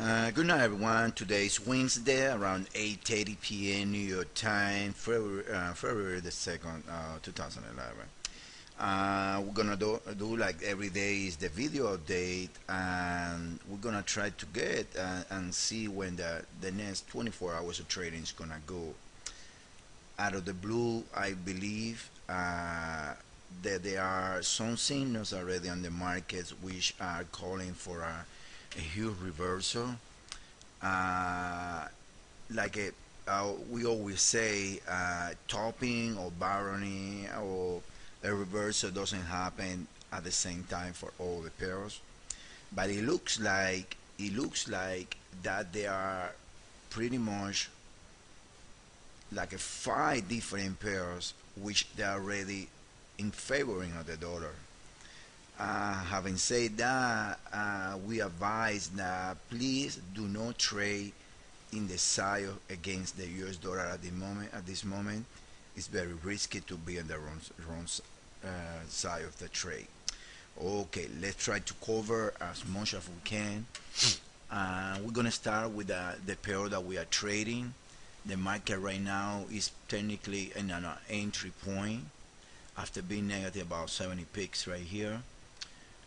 Good night, everyone. Today is Wednesday around 8:30 p.m. New York time, February the 2nd, 2011. We're gonna do like every day is the video update, and we're gonna try to get and see when the next 24 hours of trading is gonna go. Out of the blue, I believe that there are some signals already on the markets which are calling for a huge reversal. Uh, like we always say, topping or barony or a reversal doesn't happen at the same time for all the pairs. But it looks like that there are pretty much like five different pairs which they are already in favoring of the dollar. Having said that, we advise that please do not trade in the side against the US dollar at the moment. At this moment, it's very risky to be on the wrong side of the trade. Okay, let's try to cover as much as we can. We're gonna start with the pair that we are trading. The market right now is technically in an entry point after being negative about 70 picks right here.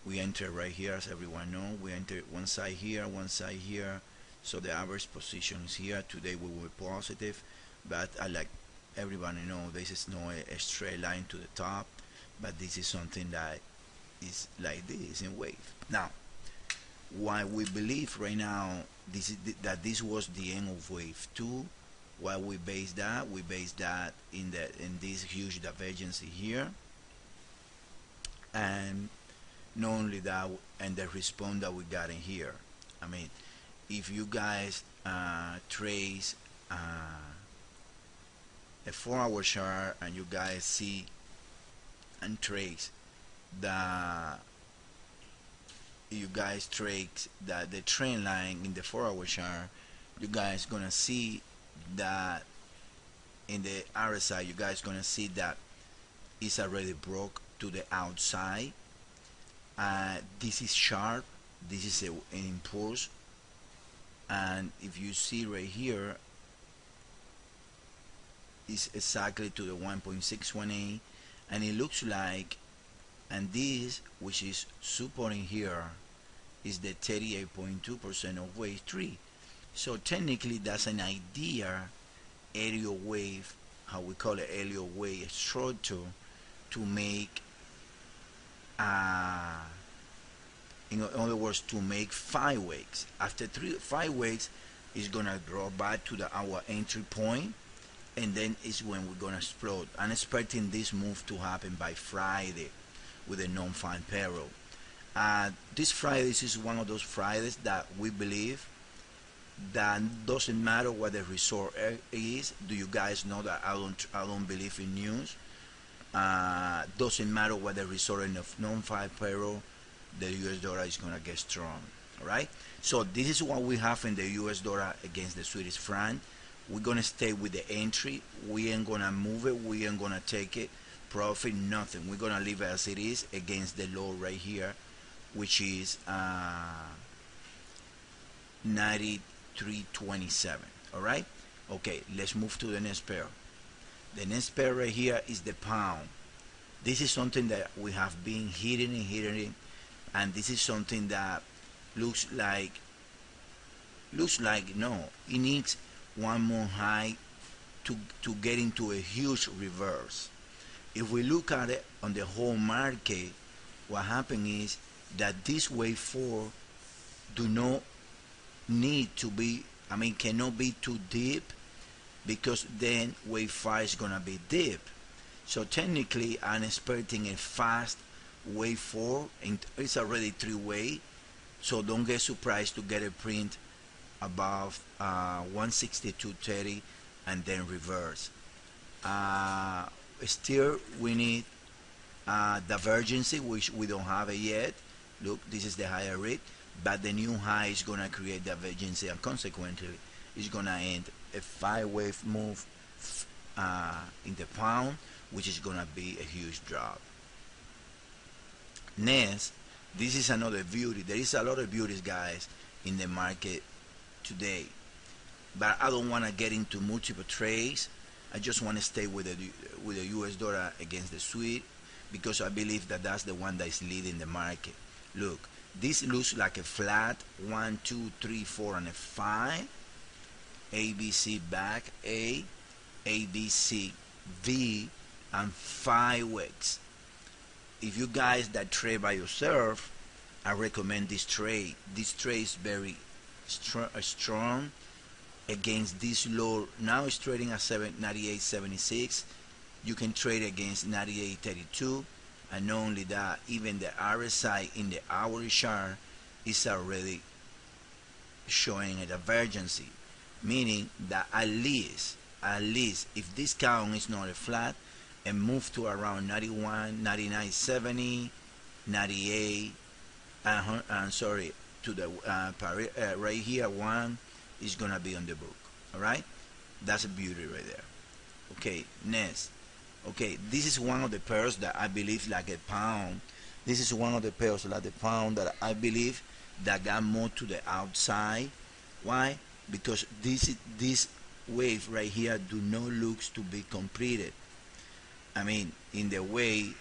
We enter right here, as everyone know. We enter one side here, one side here. So the average position is here. Today we were positive, but I like everybody know this is not a straight line to the top, but this is something that is like this in wave. Now, why we believe right now that this was the end of wave two. Why we base that? We base that in this huge divergence here, and not only that, and the response that we got in here. I mean, if you guys trace a 4-hour chart and you guys see and trace the the trend line in the 4-hour chart, you guys gonna see that in the RSI, you guys gonna see that it's already broke to the outside. This is sharp, this is an impulse, and if you see right here, it's exactly to the 1.618, and it looks like, and this which is supporting here is the 38.2% of wave 3. So technically that's an idea aerial wave, how we call it aerial wave structure, to make in other words, to make 5 weeks. After 5 weeks, it's gonna drop back to our entry point, and then is when we're gonna explode. I'm expecting this move to happen by Friday with a non-farm payroll. This Friday, this is one of those Fridays that we believe that doesn't matter what the result is. Do you guys know that I don't believe in news? Doesn't matter what the result of non-farm payroll, the US dollar is gonna get strong. All right. So this is what we have in the US dollar against the Swedish franc. We're gonna stay with the entry. We ain't gonna move it. We ain't gonna take it. Profit, nothing. We're gonna leave it as it is against the low right here, which is 93.27. All right. Okay. Let's move to the next pair. The next pair right here is the pound. This is something that we have been hitting, and this is something that looks like no, it needs one more high to get into a huge reverse. If we look at it on the whole market, what happened is that this wave 4 do not need to be, cannot be too deep, because then wave 5 is gonna be deep. So technically I'm expecting a fast wave 4, and it's already 3-way, so don't get surprised to get a print above 162.30 and then reverse. Still we need divergence, which we don't have it yet. Look, this is the higher rate, but the new high is gonna create divergence, and consequently it's gonna end a 5-wave move in the pound, which is gonna be a huge drop. Next, this is another beauty. There is a lot of beauties, guys, in the market today, but I don't want to get into multiple trades. I just want to stay with the US dollar against the Swede, because I believe that that's the one that is leading the market. Look, this looks like a flat 1, 2, 3, 4, and a 5. ABC back A, ABC V, and 5 wicks. If you guys that trade by yourself, I recommend this trade. This trade is very strong against this low. Now it's trading at 98.76. You can trade against 98.32, and not only that, even the RSI in the hourly chart is already showing a divergence, meaning that at least if this count is not a flat and move to around 91, 99.70, 98, sorry, to the right here, 1 is gonna be on the book. All right, that's a beauty right there. Okay, next. Okay, this is one of the pairs that I believe like a pound. This is one of the pairs like the pound that I believe that got more to the outside. Why? Because this wave right here do not looks to be completed. I mean, in the way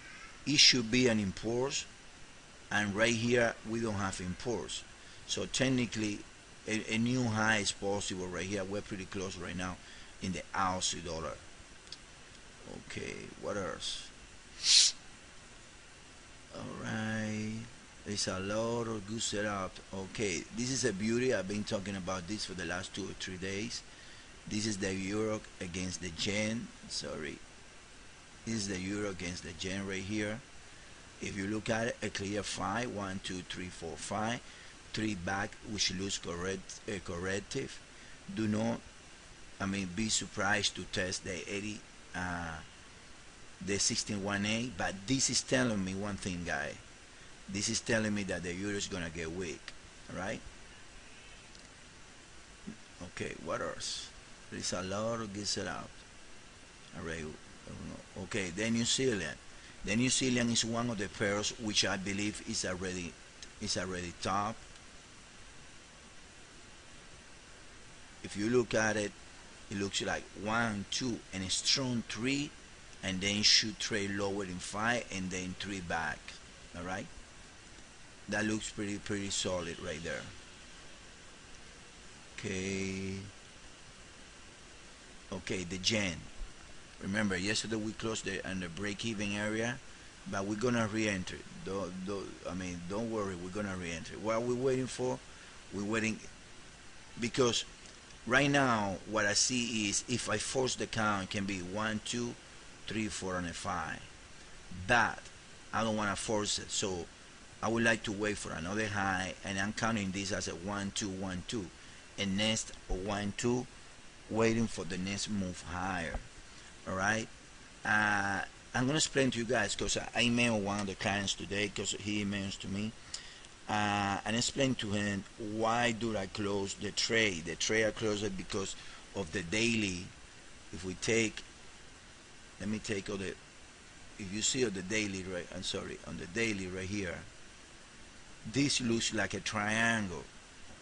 it should be an impulse, and right here we don't have impulse. So technically, a new high is possible right here. We're pretty close right now in the Aussie dollar. Okay, what else? Alright, there's a lot of good setup. Okay, this is a beauty. I've been talking about this for the last 2 or 3 days. This is the euro against the yen. Sorry, this is the euro against the yen right here. If you look at it, a clear 5, 1, 2, 3, 4, 5, 3 back, which looks corrective. Do not, be surprised to test the 80, the 1618, but this is telling me one thing, guy. This is telling me that the euro is gonna get weak. All right. Okay, what else? There's a lot of good setup. All right. Okay, the New Zealand. The New Zealand is one of the pairs which I believe is already top. If you look at it, it looks like 1, 2, and a strong 3, and then should trade lower in 5, and then 3 back. All right, that looks pretty solid right there. Okay, the yen. Remember, yesterday we closed on the break-even area, but we're gonna re-enter. Don't worry, we're gonna re-enter. What are we waiting for? We're waiting because right now what I see is if I force the count, it can be 1, 2, 3, 4, and a 5. But I don't want to force it, so I would like to wait for another high, and I'm counting this as a 1, 2, 1, 2, and next 1, 2, waiting for the next move higher. All right. I'm gonna explain to you guys because I emailed one of the clients today because he emails to me, and explain to him why do I close the trade. The trade I close it because of the daily. If we take, let me take all the. If you see on the daily, right? I'm sorry, on the daily right here. This looks like a triangle,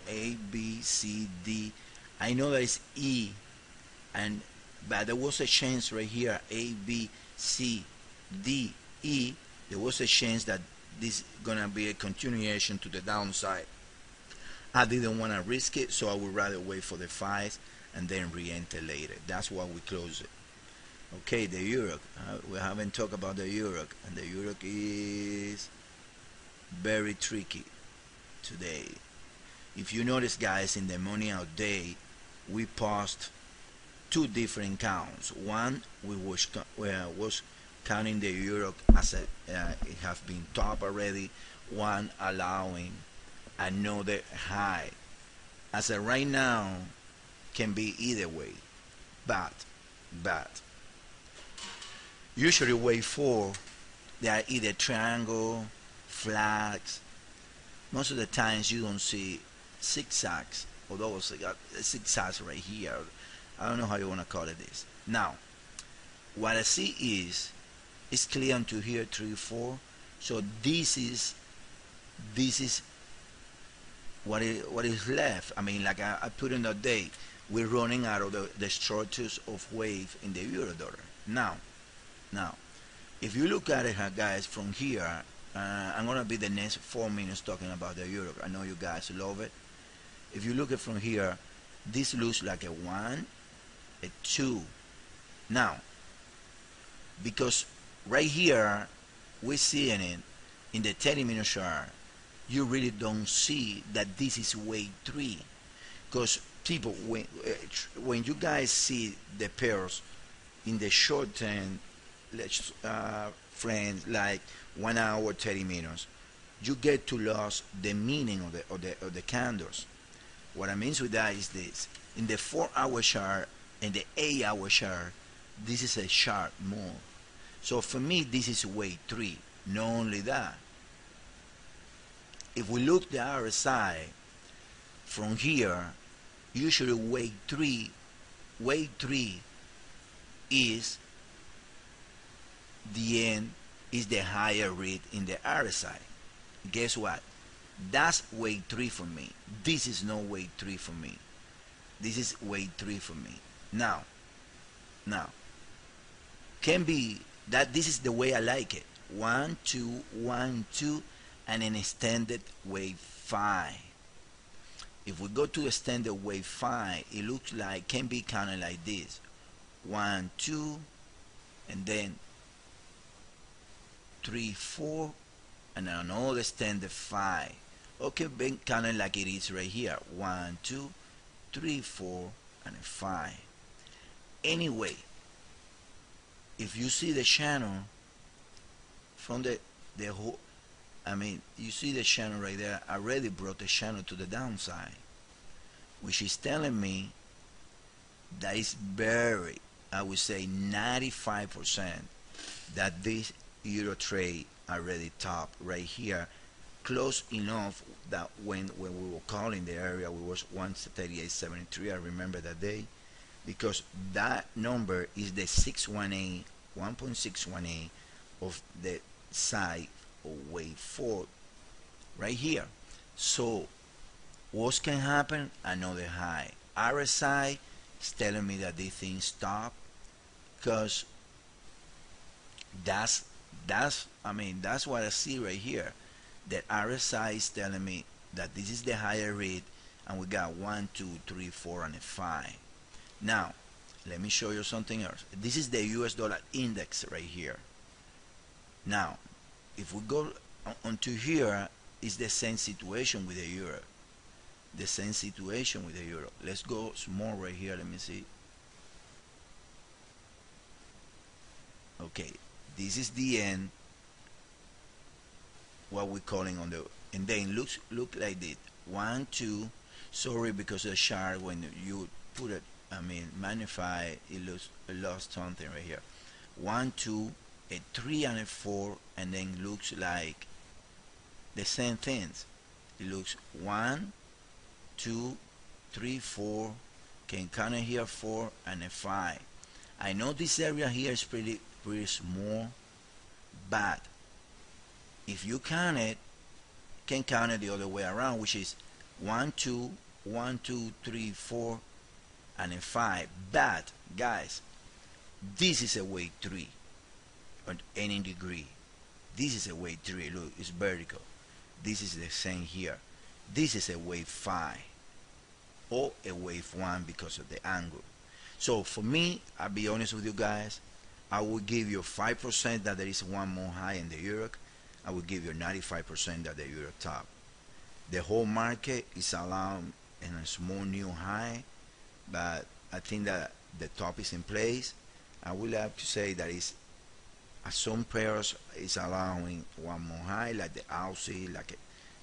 A, B, C, D. I know that it's E, but there was a chance right here, A, B, C, D, E. There was a chance that this is gonna be a continuation to the downside. I didn't want to risk it, so I would rather wait for the 5s and then re-enter later. That's why we close it. Okay, the euro. We haven't talked about the euro, and the euro is very tricky today. If you notice, guys, in the money out day, we paused 2 different counts. One, we was counting the euro as it has been top already. One allowing another high. As of right now, can be either way, but usually wave 4, they are either triangle, flags. Most of the times you don't see zigzags, although it's got zigzags right here. I don't know how you want to call it this. Now, what I see is it's clear until here 3, 4. So this is what is left. I mean, like I put in that day, we're running out of the structures of wave in the euro dollar. Now, if you look at it, guys, from here, I'm gonna be the next 4 minutes talking about the euro. I know you guys love it. If you look at from here, this looks like a 1, a 2. Now, because right here, we're seeing it in the 30-minute chart, you really don't see that this is wave 3. Because people, when you guys see the pairs in the short term, friends, like 1 hour, 30 minutes, you get to lose the meaning of the candles. What I mean with that is this: in the 4-hour chart and the 8-hour chart, this is a sharp move. So for me, this is wave 3. Not only that, if we look the RSI from here, usually wave 3 is the end, is the higher rate in the RSI. Guess what? That's wave 3 for me. This is no wave 3 for me. This is wave 3 for me. Now, can be that this is the way I like it. 1, 2, 1, 2, and an extended wave 5. If we go to extended wave 5, it looks like, can be kind of like this: 1, 2, and then 3, 4, and another extended 5. Okay, being kind of like it is right here: 1, 2, 3, 4, and a 5. Anyway, if you see the channel from the whole, I mean, you see the channel right there. I already brought the channel to the downside, which is telling me that it's very, I would say 95%, that this euro trade already topped right here, close enough that when we were calling the area, we was 138.73. I remember that day, because that number is the 618, 1.618 of the side of wave 4 right here. So what can happen? Another high. RSI is telling me that this thing stop, because that's what I see right here. That RSI is telling me that this is the higher rate, and we got 1, 2, 3, 4, and a 5. Now, let me show you something else. This is the US dollar index right here. Now, if we go onto here, is the same situation with the euro. The same situation with the euro. Let's go small right here. Let me see. Okay, this is the end. What we're calling on the, and then look like this: 1, 2. Sorry, because the chart, when you put it, I mean magnify, it lost something right here. 1, 2, a 3, and a 4, and then looks like the same things. It looks 1, 2, 3, 4. Can count it here 4 and a 5. I know this area here is pretty small, but if you count it, can count it the other way around, which is 1, 2, 1, 2, 3, 4, and a 5. But guys, this is a wave 3 at any degree. This is a wave 3. Look, it's vertical. This is the same here. This is a wave 5 or a wave 1 because of the angle. So for me, I'll be honest with you guys, I will give you 5% that there is one more high in the euro. I will give you 95% that the euro top. The whole market is allowing in a small new high, but I think that the top is in place. I will have to say that is some pairs is allowing one more high, like the Aussie, like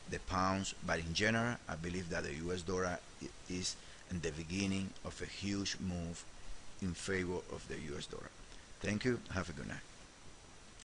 the pounds, but in general, I believe that the US dollar is in the beginning of a huge move in favor of the US dollar. Thank you. Have a good night.